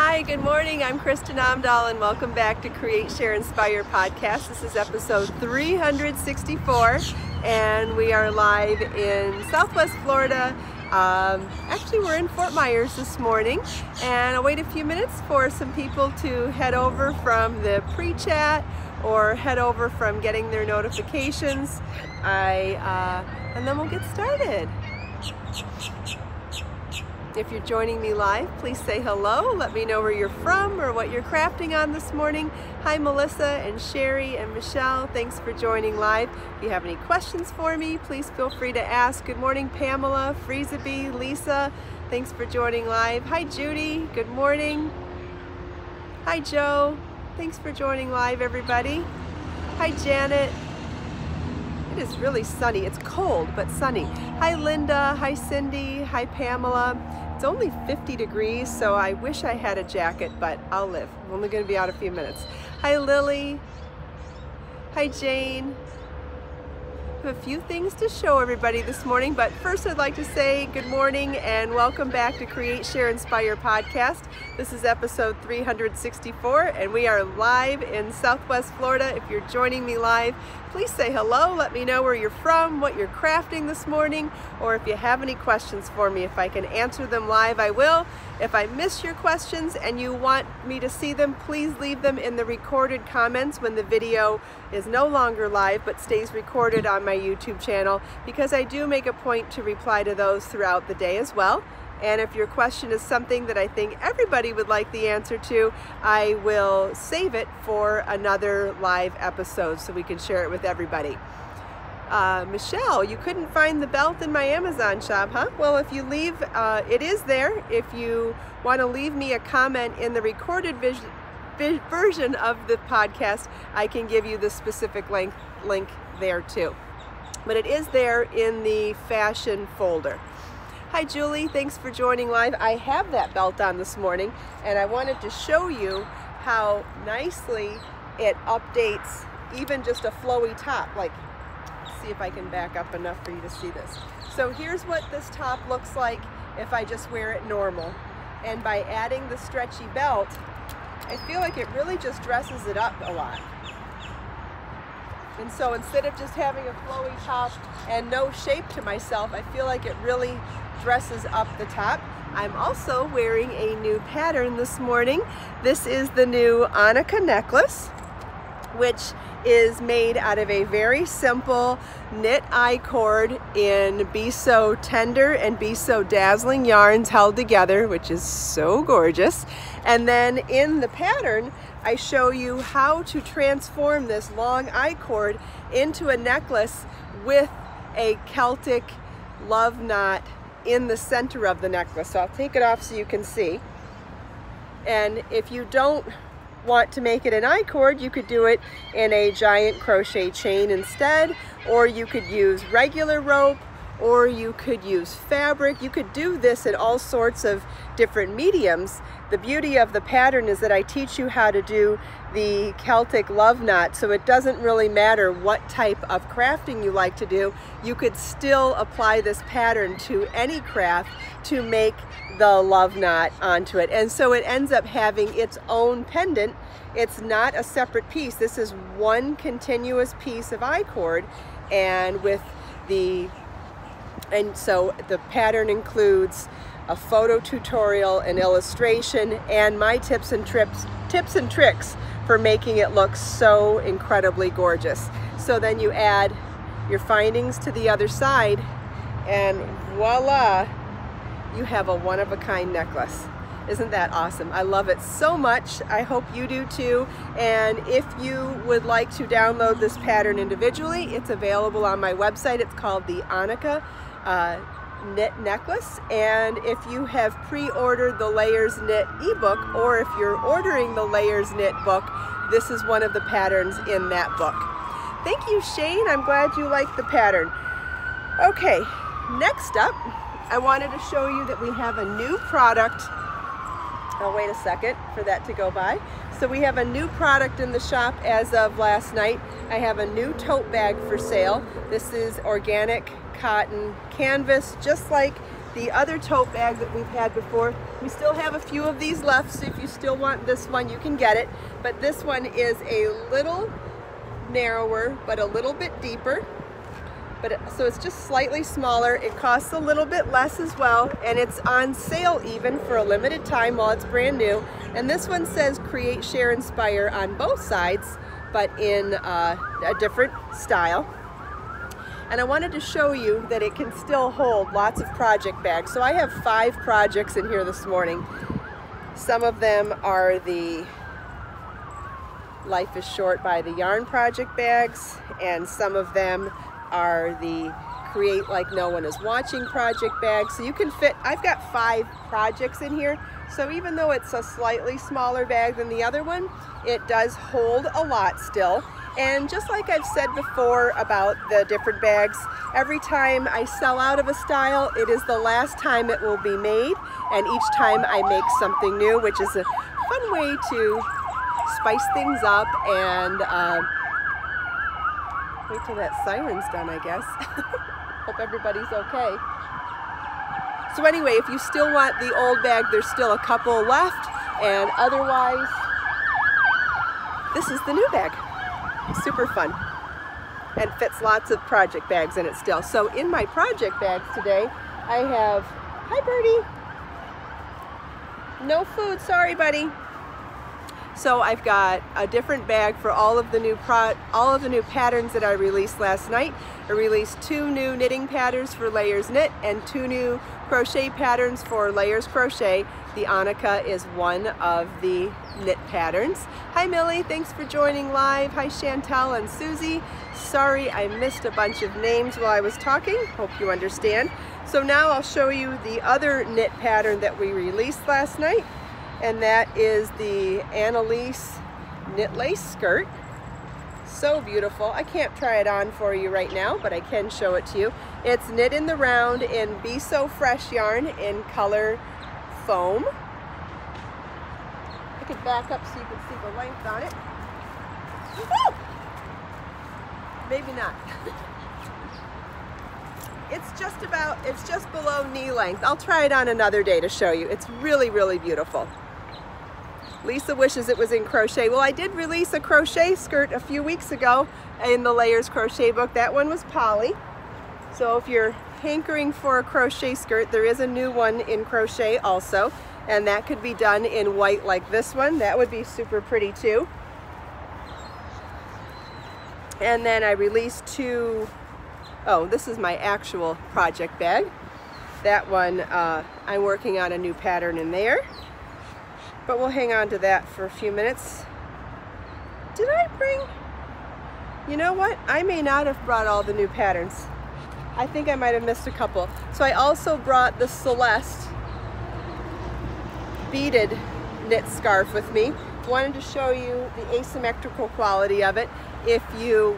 Hi, good morning. I'm Kristin Omdahl and welcome back to Create, Share, Inspire podcast. This is episode 364 and we are live in Southwest Florida. Actually, we're in Fort Myers this morning and I'll wait a few minutes for some people to head over from the pre-chat or head over from getting their notifications. And then we'll get started. If you're joining me live, please say hello. Let me know where you're from or what you're crafting on this morning. Hi, Melissa and Sherry and Michelle. Thanks for joining live. If you have any questions for me, please feel free to ask. Good morning, Pamela, Freezaby, Lisa. Thanks for joining live. Hi, Judy. Good morning. Hi, Joe. Thanks for joining live, everybody. Hi, Janet. It is really sunny. It's cold, but sunny. Hi, Linda. Hi, Cindy. Hi, Pamela. It's only 50 degrees, so I wish I had a jacket, but I'll live. I'm only going to be out a few minutes. Hi, Lily. Hi, Jane. I have a few things to show everybody this morning, but first I'd like to say good morning and welcome back to Create, Share, Inspire podcast. This is episode 364 and we are live in Southwest Florida. If you're joining me live, please say hello. Let me know where you're from, what you're crafting this morning, or if you have any questions for me. If I can answer them live, I will. If I miss your questions and you want me to see them, please leave them in the recorded comments when the video is no longer live but stays recorded on my YouTube channel, because I do make a point to reply to those throughout the day as well. And if your question is something that I think everybody would like the answer to, I will save it for another live episode so we can share it with everybody. Michelle, you couldn't find the belt in my Amazon shop, huh? Well, if you leave, it is there. If you want to leave me a comment in the recorded version of the podcast, I can give you the specific link there too. But it is there in the fashion folder. Hi, Julie. Thanks for joining live. I have that belt on this morning, and I wanted to show you how nicely it updates even just a flowy top. Like, see if I can back up enough for you to see this. So here's what this top looks like if I just wear it normal. And by adding the stretchy belt, I feel like it really just dresses it up a lot. And so instead of just having a flowy top and no shape to myself, I feel like it really dresses up the top. I'm also wearing a new pattern this morning. This is the new Anuka necklace, which is made out of a very simple knit I-cord in Be So Tender and Be So Dazzling yarns held together, which is so gorgeous. And then in the pattern, I show you how to transform this long I-cord into a necklace with a Celtic love knot in the center of the necklace. So I'll take it off so you can see. And if you don't want to make it an I-cord, you could do it in a giant crochet chain instead, or you could use regular rope, or you could use fabric. You could do this in all sorts of different mediums. The beauty of the pattern is that I teach you how to do the Celtic love knot, so it doesn't really matter what type of crafting you like to do. You could still apply this pattern to any craft to make the love knot onto it. And so it ends up having its own pendant. It's not a separate piece. This is one continuous piece of I-cord, and so the pattern includes a photo tutorial, an illustration, and my tips and tricks for making it look so incredibly gorgeous. So then you add your findings to the other side, and voila, you have a one-of-a-kind necklace. Isn't that awesome? I love it so much. I hope you do too. And if you would like to download this pattern individually, it's available on my website. It's called the Anuka knit necklace. And if you have pre-ordered the Layers Knit ebook, or if you're ordering the Layers Knit book, this is one of the patterns in that book. Thank you, Shane. I'm glad you like the pattern. Okay, next up, I wanted to show you that we have a new product. I'll wait a second for that to go by. So we have a new product in the shop as of last night. I have a new tote bag for sale. This is organic cotton canvas, just like the other tote bag that we've had before. We still have a few of these left, so if you still want this one, you can get it. But this one is a little narrower, but a little bit deeper. So it's just slightly smaller. It costs a little bit less as well, and it's on sale even for a limited time while it's brand new. And this one says Create, Share, Inspire on both sides, but in a different style. And I wanted to show you that it can still hold lots of project bags. So I have 5 projects in here this morning. Some of them are the Life is Short by the Yarn project bags, and some of them are the Create Like No One Is Watching project bags. So you can fit, I've got 5 projects in here. So even though it's a slightly smaller bag than the other one, it does hold a lot still. And just like I've said before about the different bags, every time I sell out of a style, it is the last time it will be made. And each time I make something new, which is a fun way to spice things up and wait till that siren's done, I guess. Hope everybody's okay. So anyway, if you still want the old bag, there's still a couple left, and otherwise, this is the new bag. Super fun, and fits lots of project bags in it still. So in my project bags today, I have, hi birdie, no food, sorry buddy. So I've got a different bag for all of the new patterns that I released last night. I released 2 new knitting patterns for Layers Knit and 2 new crochet patterns for Layers Crochet. The Anuka is one of the knit patterns. Hi Millie, thanks for joining live. Hi Chantel and Susie. Sorry I missed a bunch of names while I was talking. Hope you understand. So now I'll show you the other knit pattern that we released last night, and that is the Analise knit lace skirt. So beautiful. I can't try it on for you right now, but I can show it to you. It's knit in the round in Be So Fresh yarn in color foam. I could back up so you can see the length on it. Woo! Maybe not. It's just below knee length. I'll try it on another day to show you. It's really, really beautiful. Lisa wishes it was in crochet. Well, I did release a crochet skirt a few weeks ago in the Layers crochet book. That one was poly. So if you're hankering for a crochet skirt, there is a new one in crochet also, and that could be done in white like this one. That would be super pretty too. And then I released 2, oh, this is my actual project bag. That one, I'm working on a new pattern in there. But we'll hang on to that for a few minutes. Did I bring, you know what? I may not have brought all the new patterns. I think I might have missed a couple. So I also brought the Celeste beaded knit scarf with me. Wanted to show you the asymmetrical quality of it.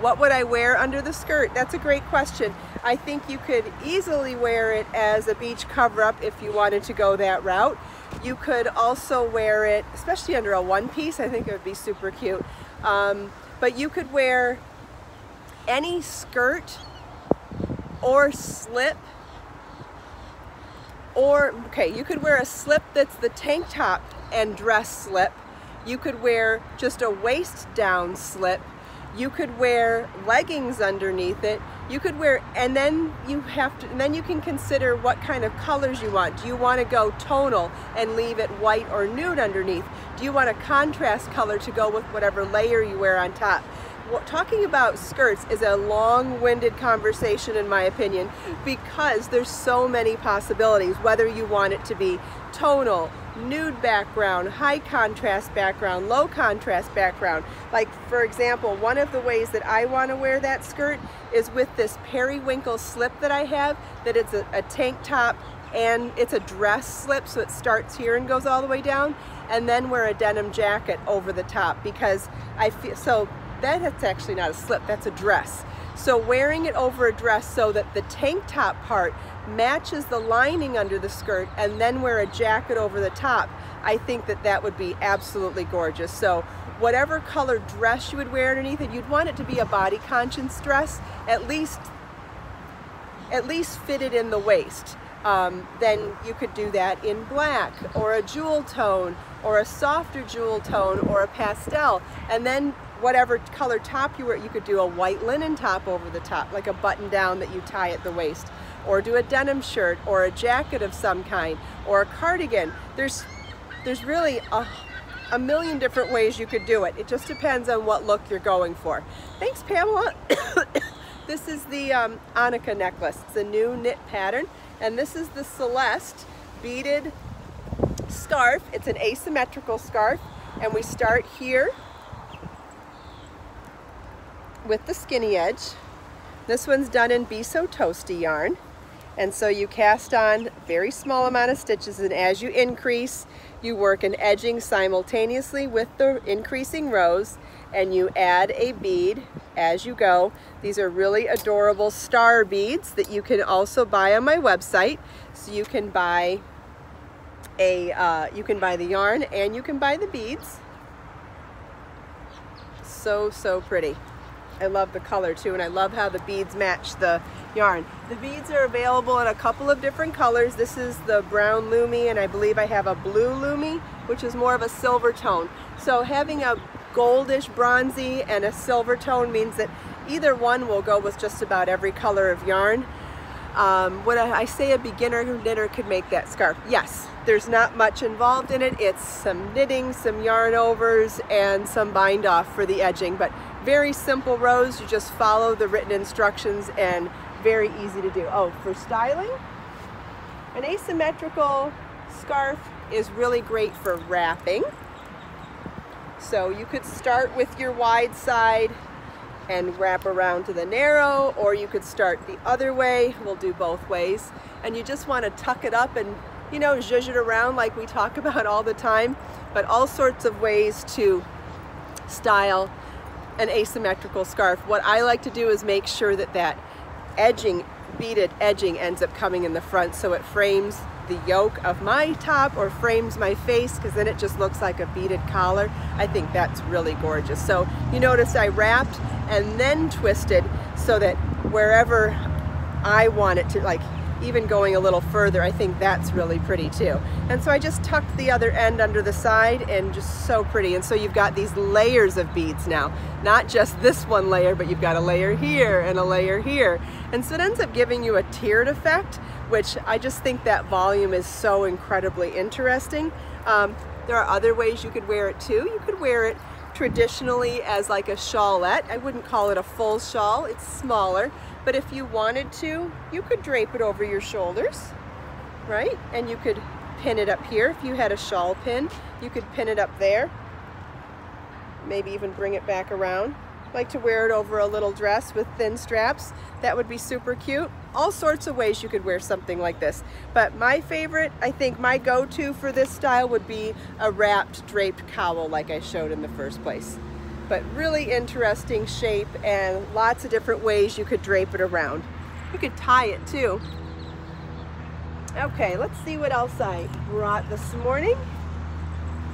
What would I wear under the skirt? That's a great question. I think you could easily wear it as a beach cover-up if you wanted to go that route. You could also wear it, especially under a one-piece, I think it would be super cute. But you could wear any skirt or slip, you could wear a slip that's the tank top and dress slip. You could wear just a waist down slip. You could wear leggings underneath it. You could wear, and then you can consider what kind of colors you want. Do you want to go tonal and leave it white or nude underneath? Do you want a contrast color to go with whatever layer you wear on top? Talking about skirts is a long-winded conversation in my opinion, because there's so many possibilities, whether you want it to be tonal, nude background, high contrast background, low contrast background. Like for example, one of the ways that I want to wear that skirt is with this periwinkle slip that I have, that it's a tank top and it's a dress slip, so it starts here and goes all the way down, and then wear a denim jacket over the top, because I feel, so that's actually not a slip, that's a dress. So wearing it over a dress so that the tank top part matches the lining under the skirt, and then wear a jacket over the top, I think that that would be absolutely gorgeous. So whatever color dress you would wear underneath it, you'd want it to be a body conscious dress, at least fitted in the waist. then you could do that in black or a jewel tone or a softer jewel tone or a pastel. And then whatever color top you wear, you could do a white linen top over the top, like a button down that you tie at the waist, or do a denim shirt or a jacket of some kind or a cardigan. There's really a million different ways you could do it. It just depends on what look you're going for. Thanks, Pamela. This is the Anuka necklace. It's a new knit pattern, and this is the Celeste beaded scarf. It's an asymmetrical scarf, and we start here with the skinny edge. This one's done in Be So Toasty yarn, and so you cast on a very small amount of stitches, and as you increase, you work an edging simultaneously with the increasing rows, and you add a bead as you go. These are really adorable star beads that you can also buy on my website. So you can buy the yarn and you can buy the beads. So pretty. I love the color too, and I love how the beads match the yarn. The beads are available in a couple of different colors. This is the brown loomy, and I believe I have a blue loomy, which is more of a silver tone. So having a goldish bronzy and a silver tone means that either one will go with just about every color of yarn. When I say a beginner knitter could make that scarf, yes, there's not much involved in it. It's some knitting, some yarn overs, and some bind off for the edging, but very simple rows. You just follow the written instructions and very easy to do. Oh, for styling, an asymmetrical scarf is really great for wrapping. So you could start with your wide side and wrap around to the narrow, or you could start the other way. We'll do both ways. And you just want to tuck it up and, you know, zhuzh it around like we talk about all the time, but all sorts of ways to style an asymmetrical scarf. What I like to do is make sure that that edging, beaded edging, ends up coming in the front, so it frames the yoke of my top or frames my face, because then it just looks like a beaded collar. I think that's really gorgeous. So you notice I wrapped and then twisted so that wherever I want it to, like even going a little further, I think that's really pretty too. And so I just tucked the other end under the side, and just so pretty. And so you've got these layers of beads now, not just this one layer, but you've got a layer here and a layer here. And so it ends up giving you a tiered effect, which I just think that volume is so incredibly interesting. There are other ways you could wear it too. You could wear it traditionally as like a shawlette. I wouldn't call it a full shawl, it's smaller. But if you wanted to, you could drape it over your shoulders, right? And you could pin it up here. If you had a shawl pin, you could pin it up there. Maybe even bring it back around. Like to wear it over a little dress with thin straps. That would be super cute. All sorts of ways you could wear something like this. But my favorite, I think my go-to for this style would be a wrapped draped cowl like I showed in the first place. But really interesting shape and lots of different ways you could drape it around. You could tie it too. Okay, let's see what else I brought this morning.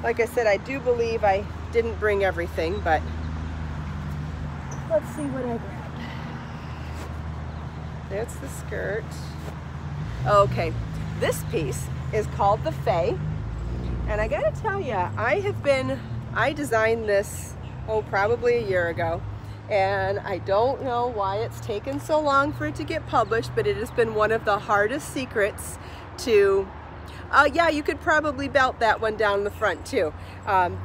Like I said, I do believe I didn't bring everything, but let's see what I grabbed. That's the skirt. Okay, this piece is called the Fae. And I gotta tell you, I designed this, probably a year ago. And I don't know why it's taken so long for it to get published, but it has been one of the hardest secrets to, yeah, you could probably belt that one down the front too.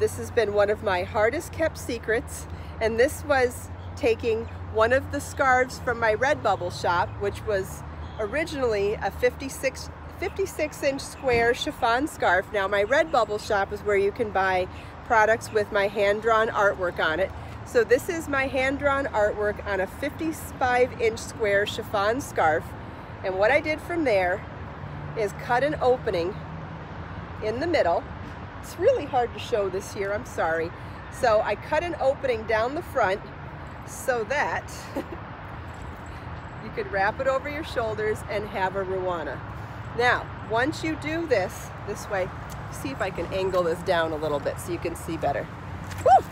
This has been one of my hardest kept secrets. And this was taking one of the scarves from my Redbubble shop, which was originally a 56-inch square chiffon scarf. Now my Redbubble shop is where you can buy products with my hand-drawn artwork on it. So this is my hand-drawn artwork on a 55-inch square chiffon scarf. And what I did from there is cut an opening in the middle. It's really hard to show this here, I'm sorry. So I cut an opening down the front so that you could wrap it over your shoulders and have a ruana. Now, once you do this way, see if I can angle this down a little bit so you can see better. Woo!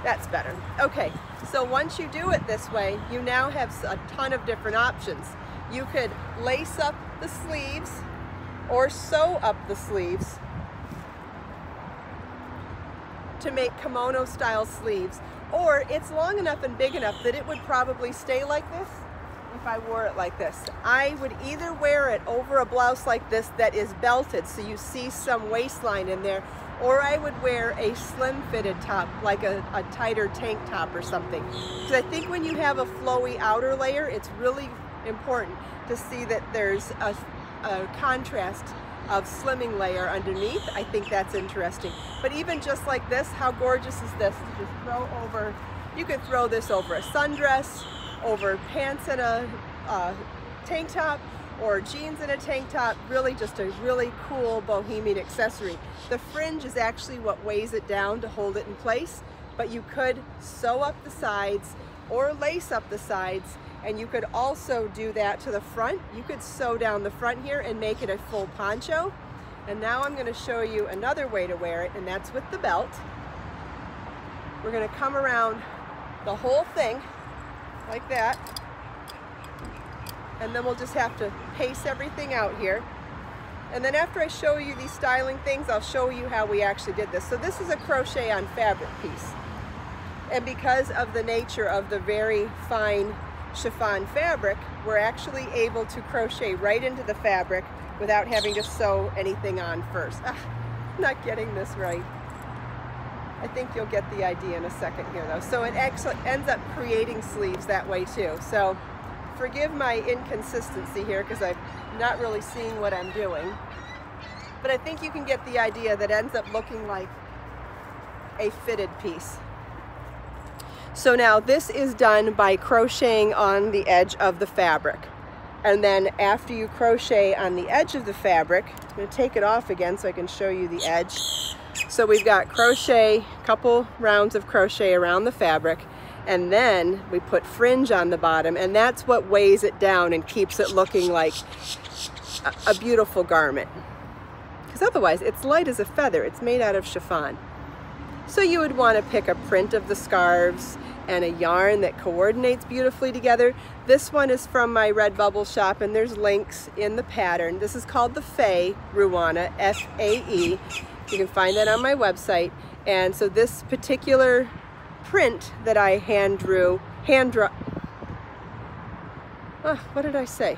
That's better. Okay, so once you do it this way, you now have a ton of different options. You could lace up the sleeves or sew up the sleeves to make kimono style sleeves, or it's long enough and big enough that it would probably stay like this if I wore it like this. I would either wear it over a blouse like this that is belted so you see some waistline in there, or I would wear a slim fitted top, like a tighter tank top or something. Because I think when you have a flowy outer layer, it's really important to see that there's a contrast of slimming layer underneath. I think that's interesting. But even just like this, how gorgeous is this? To just throw over, you could throw this over a sundress, over pants and a tank top, or jeans and a tank top. Really just a really cool bohemian accessory. The fringe is actually what weighs it down to hold it in place, but you could sew up the sides or lace up the sides, and you could also do that to the front. You could sew down the front here and make it a full poncho. And now I'm going to show you another way to wear it, and that's with the belt. We're going to come around the whole thing like that, and then we'll just have to pace everything out here. And then after I show you these styling things, I'll show you how we actually did this. So this is a crochet on fabric piece, and because of the nature of the very fine chiffon fabric, we're actually able to crochet right into the fabric without having to sew anything on first. I'm not getting this right. I think you'll get the idea in a second here though. So it actually ends up creating sleeves that way too. So forgive my inconsistency here because I'm not really seeing what I'm doing. But I think you can get the idea that ends up looking like a fitted piece. So now this is done by crocheting on the edge of the fabric. And then after you crochet on the edge of the fabric, I'm going to take it off again so I can show you the edge. So we've got crochet, a couple rounds of crochet around the fabric, and then we put fringe on the bottom, and that's what weighs it down and keeps it looking like a beautiful garment. Because otherwise it's light as a feather. It's made out of chiffon. So you would want to pick a print of the scarves and a yarn that coordinates beautifully together. This one is from my Redbubble shop, and there's links in the pattern. This is called the Fae Ruana, F-A-E. You can find that on my website. And so this particular print that I what did I say?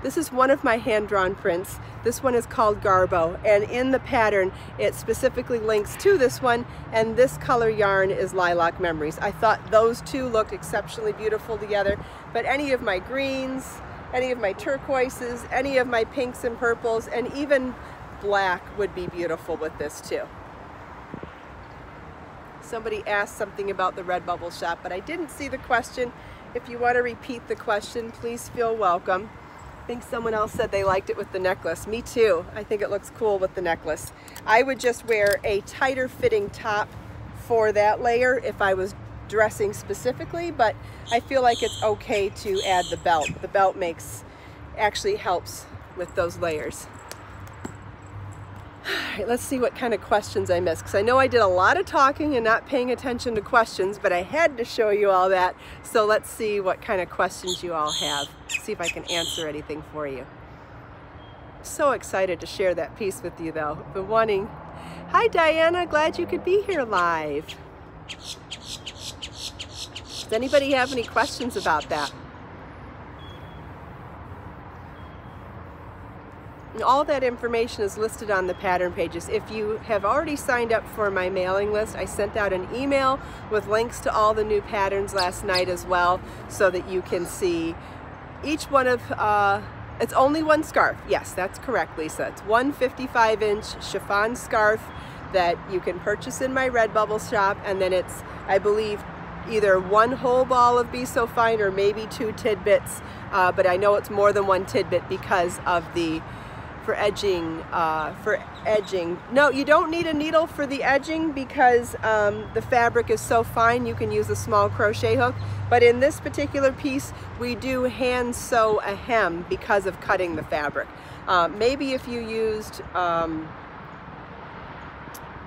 This is one of my hand-drawn prints. This one is called Garbo, and in the pattern it specifically links to this one, and this color yarn is Lilac Memories. I thought those two looked exceptionally beautiful together, but any of my greens, any of my turquoises, any of my pinks and purples, and even black would be beautiful with this too. Somebody asked something about the Redbubble shop, but I didn't see the question. If you want to repeat the question, please feel welcome. I think someone else said they liked it with the necklace. Me too. I think it looks cool with the necklace. I would just wear a tighter fitting top for that layer if I was dressing specifically, but I feel like it's okay to add the belt. The belt actually helps with those layers. All right, let's see what kind of questions I missed, because I know I did a lot of talking and not paying attention to questions, but I had to show you all that. So let's see what kind of questions you all have. See if I can answer anything for you. So excited to share that piece with you though. Been wanting. Hi Diana, glad you could be here live. Does anybody have any questions about that? And all that information is listed on the pattern pages. If you have already signed up for my mailing list, I sent out an email with links to all the new patterns last night as well, so that you can see each one of, it's only one scarf. Yes, that's correct, Lisa. It's one 55-inch chiffon scarf that you can purchase in my Redbubble shop, and then it's, I believe, either one whole ball of Be So Fine or maybe 2 tidbits, but I know it's more than 1 tidbit because of the for edging. No, you don't need a needle for the edging because the fabric is so fine you can use a small crochet hook. But in this particular piece, we do hand sew a hem because of cutting the fabric. Maybe if you used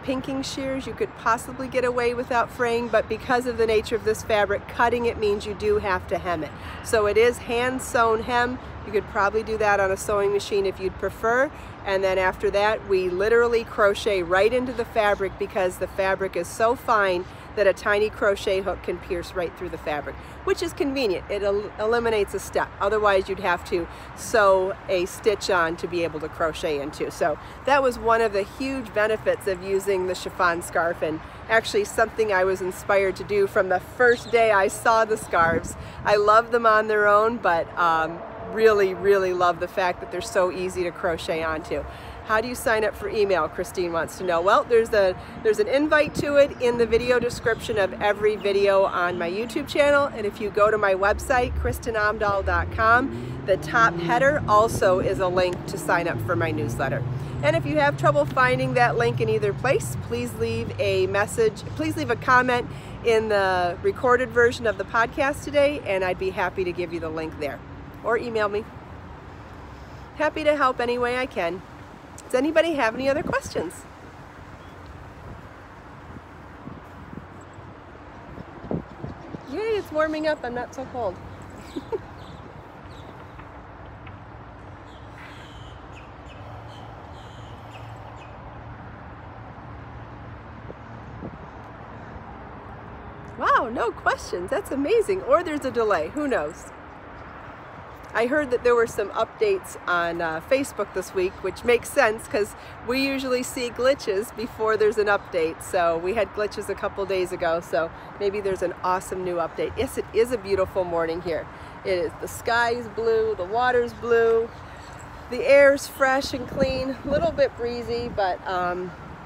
pinking shears, you could possibly get away without fraying, but because of the nature of this fabric, cutting it means you do have to hem it. So it is hand sewn hem. You could probably do that on a sewing machine if you'd prefer. And then after that, we literally crochet right into the fabric because the fabric is so fine that a tiny crochet hook can pierce right through the fabric, which is convenient. It eliminates a step. Otherwise, you'd have to sew a stitch on to be able to crochet into. So that was one of the huge benefits of using the chiffon scarf, and actually something I was inspired to do from the first day I saw the scarves. I love them on their own, but really love the fact that they're so easy to crochet onto. How do you sign up for email? Christine wants to know. Well, there's an invite to it in the video description of every video on my YouTube channel, and if you go to my website, KristinOmdahl.com, the top header also is a link to sign up for my newsletter. And if you have trouble finding that link in either place, please leave a comment in the recorded version of the podcast today, and I'd be happy to give you the link there. Or email me. Happy to help any way I can. Does anybody have any other questions? Yay, it's warming up. I'm not so cold. Wow, no questions. That's amazing. Or there's a delay. Who knows? I heard that there were some updates on Facebook this week, which makes sense because we usually see glitches before there's an update. So we had glitches a couple days ago, so maybe there's an awesome new update. Yes, it is a beautiful morning here. It is. The sky is blue, the water's blue, the air's fresh and clean, a little bit breezy, but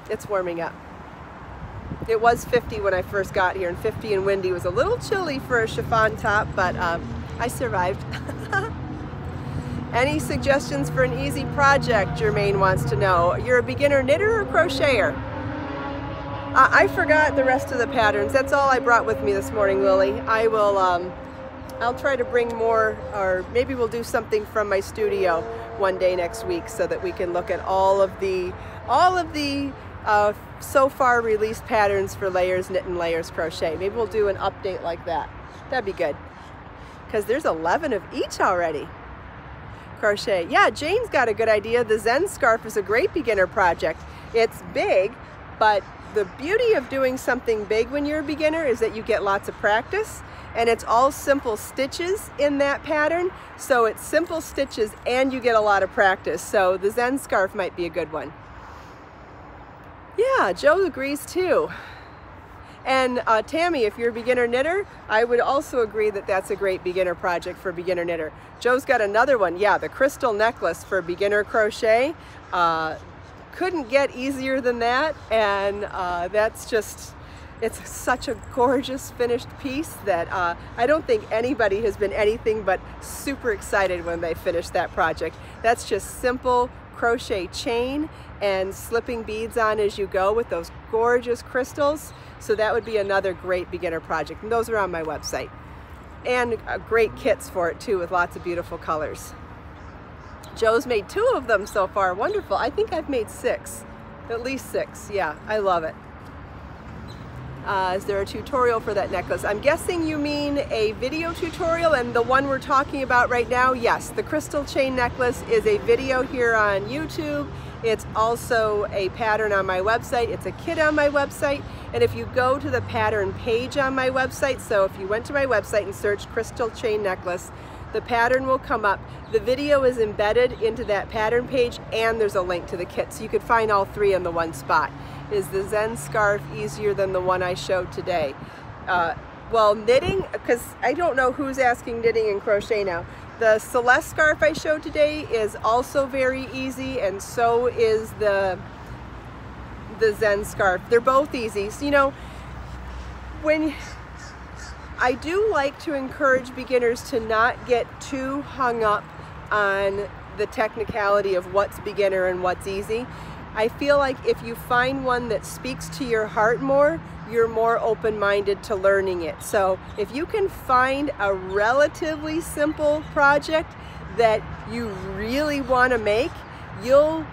it's warming up. It was 50 when I first got here, and 50 and windy was a little chilly for a chiffon top, but I survived. Any suggestions for an easy project? Jermaine wants to know. You're a beginner knitter or crocheter? I forgot the rest of the patterns. That's all I brought with me this morning, Lily. I'll try to bring more, or maybe we'll do something from my studio one day next week so that we can look at all of the so far released patterns for layers knit and layers crochet. Maybe we'll do an update like that. That'd be good. Because there's 11 of each already. Crochet. Yeah, Jane's got a good idea. The Zen scarf is a great beginner project. It's big, but the beauty of doing something big when you're a beginner is that you get lots of practice, and it's all simple stitches in that pattern. So it's simple stitches and you get a lot of practice. So the Zen scarf might be a good one. Yeah, Joe agrees too. And Tammy, if you're a beginner knitter, I would also agree that that's a great beginner project for a beginner knitter. Joe's got another one. Yeah, the crystal necklace for beginner crochet. Couldn't get easier than that. And that's just, it's such a gorgeous finished piece that I don't think anybody has been anything but super excited when they finish that project. That's just simple crochet chain and slipping beads on as you go with those gorgeous crystals. So that would be another great beginner project, and those are on my website. And great kits for it too, with lots of beautiful colors. Joe's made 2 of them so far. Wonderful. I think I've made 6, at least 6. Yeah, I love it. Is there a tutorial for that necklace? I'm guessing you mean a video tutorial, and the one we're talking about right now, yes, the crystal chain necklace is a video here on YouTube. It's also a pattern on my website. It's a kit on my website. And if you go to the pattern page on my website, so if you went to my website and searched crystal chain necklace, the pattern will come up. The video is embedded into that pattern page, and there's a link to the kit. So you could find all 3 in the one spot. Is the Zen scarf easier than the one I showed today? Well, knitting, because I don't know who's asking knitting and crochet now. The Celeste scarf I showed today is also very easy, and so is the Zen scarf. They're both easy. So, you know, when I do like to encourage beginners to not get too hung up on the technicality of what's beginner and what's easy. I feel like if you find one that speaks to your heart more, you're more open-minded to learning it. So if you can find a relatively simple project that you really want to make, you'll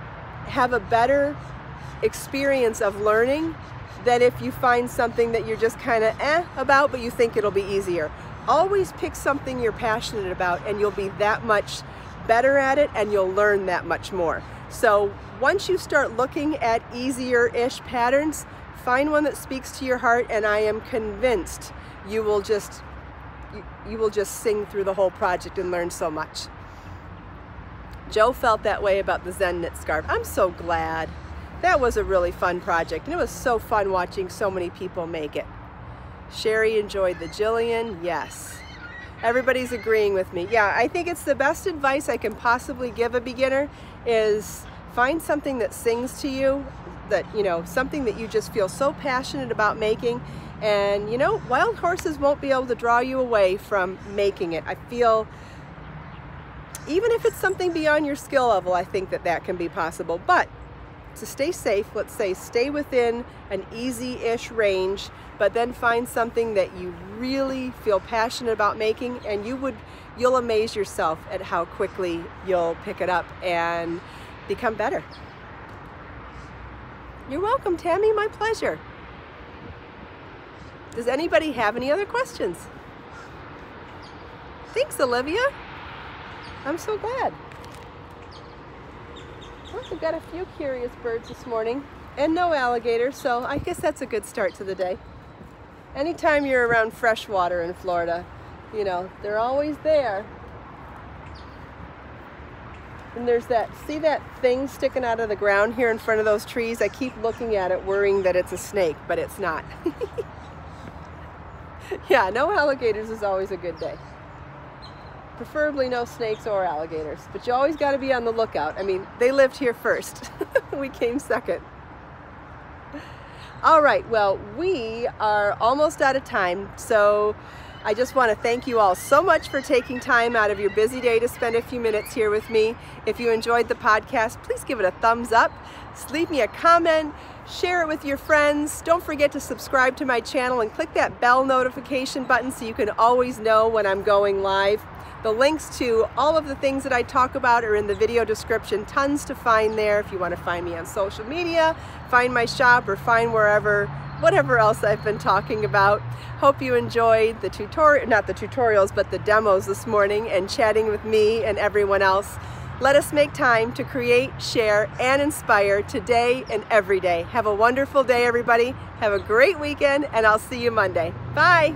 have a better experience of learning than if you find something that you're just kind of about, but you think it'll be easier. Always pick something you're passionate about, and you'll be that much better at it, and you'll learn that much more. So once you start looking at easier-ish patterns, find one that speaks to your heart, and I am convinced you will just sing through the whole project and learn so much. Joe felt that way about the Zen knit scarf. I'm so glad. That was a really fun project, and it was so fun watching so many people make it. Sherry enjoyed the Jillian. Yes. Everybody's agreeing with me. Yeah, I think it's the best advice I can possibly give a beginner is find something that sings to you, that, you know, something that you just feel so passionate about making. And, you know, wild horses won't be able to draw you away from making it. I feel, even if it's something beyond your skill level, I think that that can be possible. But to stay safe, let's say stay within an easy-ish range, but then find something that you really feel passionate about making, and you'll amaze yourself at how quickly you'll pick it up and become better. You're welcome, Tammy, my pleasure. Does anybody have any other questions? Thanks, Olivia. I'm so glad. Well, we've got a few curious birds this morning and no alligators, so I guess that's a good start to the day. Anytime you're around fresh water in Florida, you know, they're always there. And there's that, see that thing sticking out of the ground here in front of those trees? I keep looking at it worrying that it's a snake, but it's not. Yeah, no alligators is always a good day. Preferably no snakes or alligators, but you always got to be on the lookout. I mean, they lived here first. We came second. All right, well, we are almost out of time, so I just want to thank you all so much for taking time out of your busy day to spend a few minutes here with me. If you enjoyed the podcast, please give it a thumbs up, leave me a comment, share it with your friends. Don't forget to subscribe to my channel and click that bell notification button so you can always know when I'm going live. The links to all of the things that I talk about are in the video description. Tons to find there if you want to find me on social media, find my shop, or find whatever else I've been talking about. Hope you enjoyed the tutorial, not the tutorials, but the demos this morning and chatting with me and everyone else. Let us make time to create, share, and inspire today and every day. Have a wonderful day, everybody. Have a great weekend, and I'll see you Monday. Bye.